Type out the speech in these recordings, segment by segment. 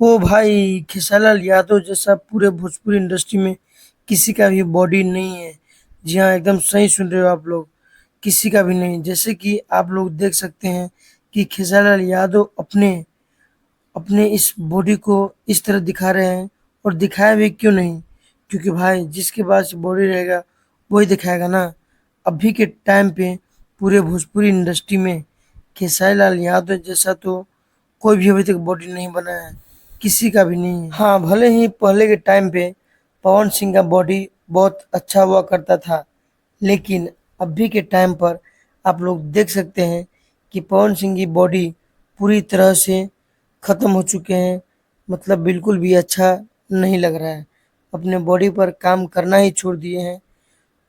ओ भाई, खेसारीलाल यादव जैसा पूरे भोजपुरी इंडस्ट्री में किसी का भी बॉडी नहीं है। जी हाँ, एकदम सही सुन रहे हो आप लोग, किसी का भी नहीं। जैसे कि आप लोग देख सकते हैं कि खेसारीलाल यादव अपने अपने इस बॉडी को इस तरह दिखा रहे हैं, और दिखाया भी क्यों नहीं, क्योंकि भाई जिसके पास बॉडी रहेगा वही दिखाएगा ना। अभी के टाइम पे पूरे भोजपुरी इंडस्ट्री में खेसारीलाल यादव जैसा तो कोई भी अभी तक बॉडी नहीं बना है, किसी का भी नहीं है। हाँ, भले ही पहले के टाइम पे पवन सिंह का बॉडी बहुत अच्छा हुआ करता था, लेकिन अभी के टाइम पर आप लोग देख सकते हैं कि पवन सिंह की बॉडी पूरी तरह से खत्म हो चुके हैं। मतलब बिल्कुल भी अच्छा नहीं लग रहा है, अपने बॉडी पर काम करना ही छोड़ दिए हैं।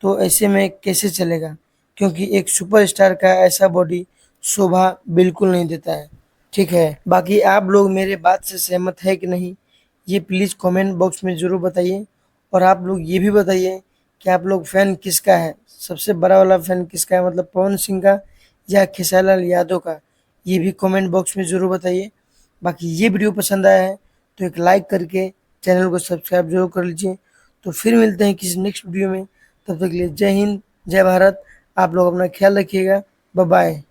तो ऐसे में कैसे चलेगा, क्योंकि एक सुपरस्टार का ऐसा बॉडी शोभा बिल्कुल नहीं देता है। ठीक है, बाकी आप लोग मेरे बात से सहमत है कि नहीं, ये प्लीज़ कमेंट बॉक्स में ज़रूर बताइए। और आप लोग ये भी बताइए कि आप लोग फैन किसका है, सबसे बड़ा वाला फैन किसका है, मतलब पवन सिंह का या खेसारीलाल यादव का, ये भी कमेंट बॉक्स में ज़रूर बताइए। बाकी ये वीडियो पसंद आया है तो एक लाइक करके चैनल को सब्सक्राइब जरूर कर लीजिए। तो फिर मिलते हैं किसी नेक्स्ट वीडियो में, तब तक के लिए जय हिंद, जय भारत। आप लोग अपना ख्याल रखिएगा। Bye bye.